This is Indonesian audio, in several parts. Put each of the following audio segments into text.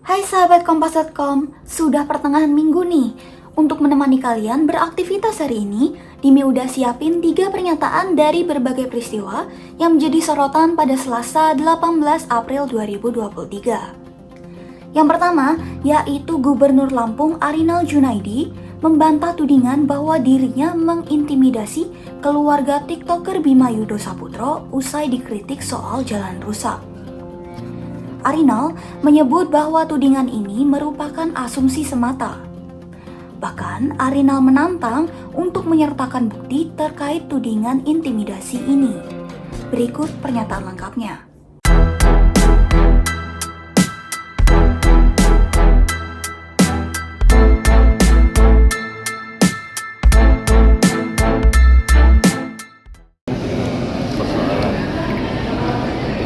Hai sahabat Kompas.com, sudah pertengahan minggu nih. Untuk menemani kalian beraktivitas hari ini, Dimi udah siapin 3 pernyataan dari berbagai peristiwa yang menjadi sorotan pada Selasa 18 April 2023. Yang pertama, yaitu Gubernur Lampung Arinal Junaidi membantah tudingan bahwa dirinya mengintimidasi keluarga TikToker Bima Yudho Saputro usai dikritik soal jalan rusak. Arinal menyebut bahwa tudingan ini merupakan asumsi semata. Bahkan, Arinal menantang untuk menyertakan bukti terkait tudingan intimidasi ini. Berikut pernyataan lengkapnya.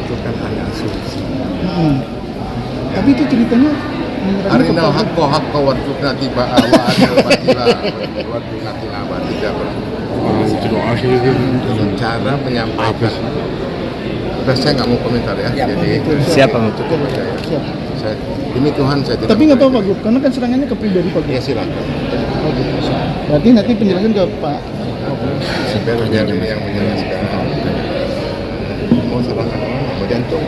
Itu kan hanya asumsi. Tapi itu ceritanya Arinal hakko warzuqna tiba wa adil batila warzuqna tilawa tidak cara menyampaikan. Udah saya nggak mau komentar ya. Jadi Siapa itu kepercayaan. Saya demi Tuhan saya tidak. Tapi nggak tahu Pak Gub, karena kan serangannya ke pribadi Pak Gub. Ya silakan. Berarti nanti penjelasan ke Pak. Biar yang menjelaskan. Mau salahkan orang, mau jantung.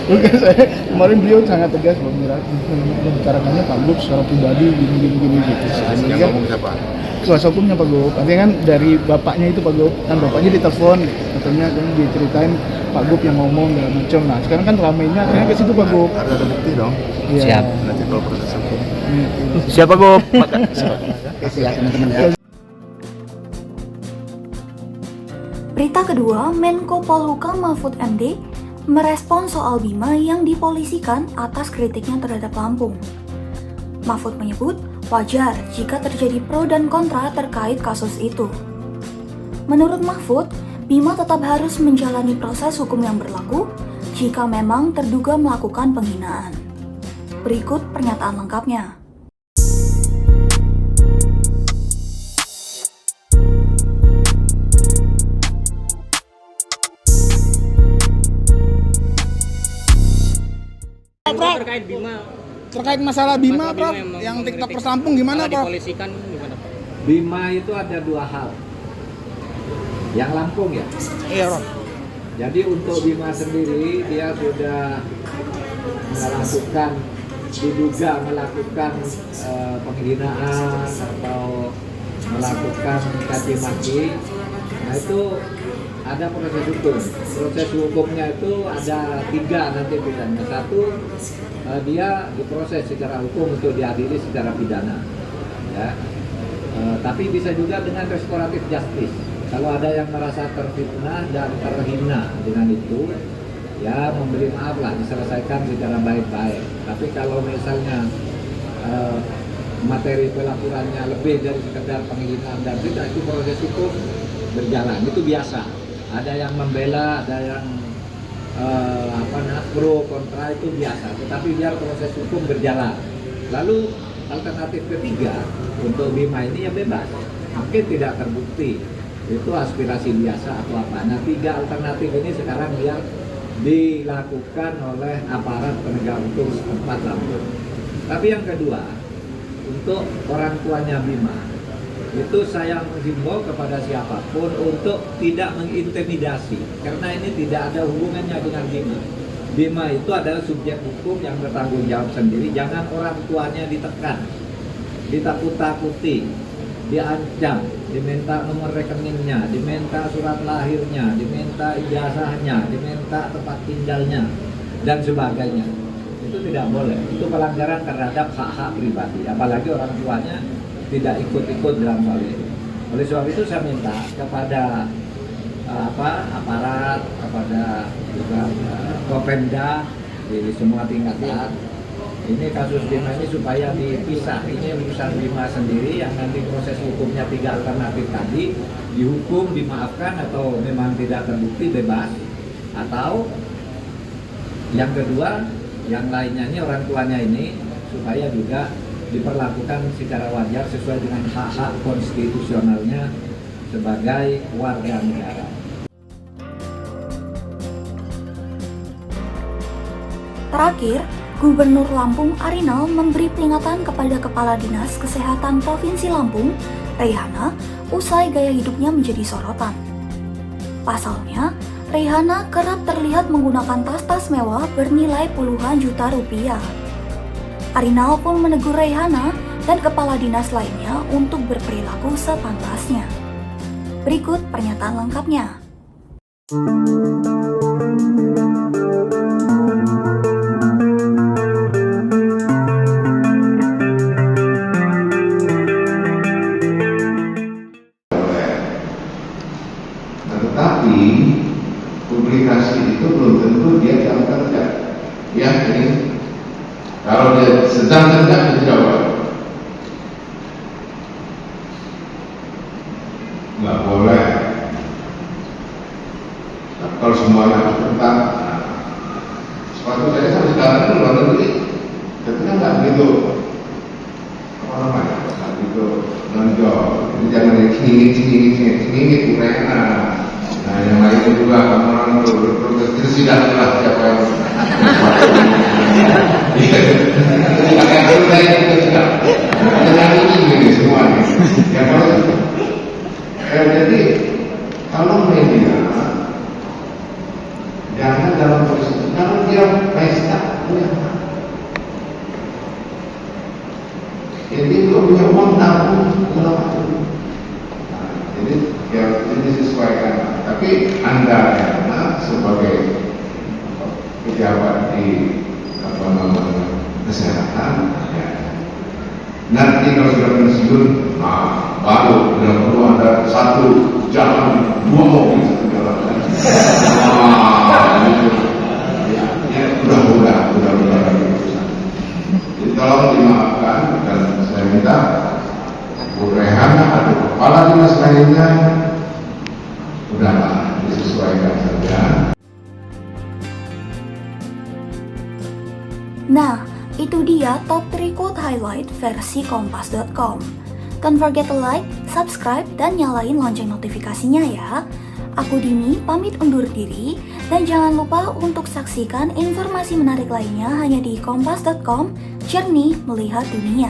Bukan, saya kemarin beliau sangat tegas membicarakannya Pak Gub secara pribadi gini gitu. Yang Kan ngomong siapa? kuasa hukumnya Pak Gub. Artinya kan dari bapaknya itu Pak Gub, kan bapaknya ditelepon, katanya kan diceritain Pak Gub yang ngomong segala macam. Nah sekarang kan ramainya akhirnya ke situ Pak Gub. Ada bukti dong. Iya. Siap. Nanti kalau proses hukum. Siapa Gop? Ya teman-teman ya. Berita kedua, Menko Polhukam Mahfud MD merespon soal Bima yang dipolisikan atas kritiknya terhadap Lampung. Mahfud menyebut wajar jika terjadi pro dan kontra terkait kasus itu. Menurut Mahfud, Bima tetap harus menjalani proses hukum yang berlaku jika memang terduga melakukan penghinaan. Berikut pernyataan lengkapnya. Terkait masalah Bima, Prof, yang TikTok Lampung gimana, Prof? Dipolisikan gimana, Pak? Bima itu ada dua hal. Yang Lampung ya. Iya, Prof. Jadi untuk Bima sendiri dia sudah diduga melakukan penghinaan atau melakukan caci maki. Nah itu ada proses hukum. Proses hukumnya itu ada 3 nanti pidana. Satu, dia diproses secara hukum untuk diadili secara pidana. Ya. Tapi bisa juga dengan restoratif justice. Kalau ada yang merasa terfitnah dan terhina dengan itu, ya memberi maaf lah, diselesaikan secara baik-baik. Tapi kalau misalnya materi pelaporannya lebih dari sekedar penghinaan dan tidak, itu proses hukum berjalan, itu biasa. Ada yang membela, ada yang pro kontra, itu biasa. Tetapi biar proses hukum berjalan. Lalu alternatif ketiga untuk Bima ini ya bebas, mungkin tidak terbukti itu aspirasi biasa atau apa. Nah 3 alternatif ini sekarang biar dilakukan oleh aparat penegak hukum setempat Lampung. Tapi yang kedua, untuk orang tuanya Bima, itu saya menghimbau kepada siapapun untuk tidak mengintimidasi, karena ini tidak ada hubungannya dengan Bima. Bima itu adalah subjek hukum yang bertanggung jawab sendiri. Jangan orang tuanya ditekan, ditakut-takuti, diancam, diminta nomor rekeningnya, diminta surat lahirnya, diminta ijazahnya, diminta tempat tinggalnya, dan sebagainya. Itu tidak boleh. Itu pelanggaran terhadap hak-hak pribadi, apalagi orang tuanya tidak ikut-ikut dalam hal ini. Oleh sebab itu saya minta kepada aparat, kepada juga Kopemda di semua tingkatan, ini kasus Bima ini supaya dipisah. Ini urusan Bima sendiri yang nanti proses hukumnya 3 alternatif tadi, dihukum, dimaafkan, atau memang tidak terbukti bebas, atau yang kedua, yang lainnya ini orang tuanya ini supaya juga diperlakukan secara wajar sesuai dengan hak-hak konstitusionalnya sebagai warga negara. Terakhir, Gubernur Lampung Arinal memberi peringatan kepada Kepala Dinas Kesehatan Provinsi Lampung, Reihana, usai gaya hidupnya menjadi sorotan. Pasalnya, Reihana kerap terlihat menggunakan tas-tas mewah bernilai puluhan juta rupiah. Arinal pun menegur Reihana dan kepala dinas lainnya untuk berperilaku sepantasnya. Berikut pernyataan lengkapnya. Tetapi publikasi itu belum tentu dia jam kerja. Ya, ini kalau dia sedang kerja dia tidak boleh. Nggak boleh. Tapi kalau semuanya harus tentang sepatu saya sampai sekarang itu luar negeri, ketika nggak begitu apa namanya, nggak begitu nonjol. Jadi jangan cingit kurena. Nah, yang lain juga orang tersidaklah siapa yang yang perlu saya itu tidak dengan ini semua yang harus jadi kalau media jangan dalam posisi kalau dia pesta jadi itu punya uang tabung jadi ya ini disesuaikan. Tapi Anda karena sebagai pejabat di kesehatan, ya, nanti kalau sudah pensiun, baru tidak perlu ada satu jalan, dua mobil satu jalan. Gitu. Ya, udah. Jadi tolong dimaafkan dan saya minta Bu Reihana atau kepala dinas lainnya udahlah disesuaikan saja. Nah, itu dia top 3 quote highlight versi kompas.com. Don't forget to like, subscribe, dan nyalain lonceng notifikasinya ya. Aku Dini pamit undur diri, dan jangan lupa untuk saksikan informasi menarik lainnya hanya di kompas.com, jernih melihat dunia.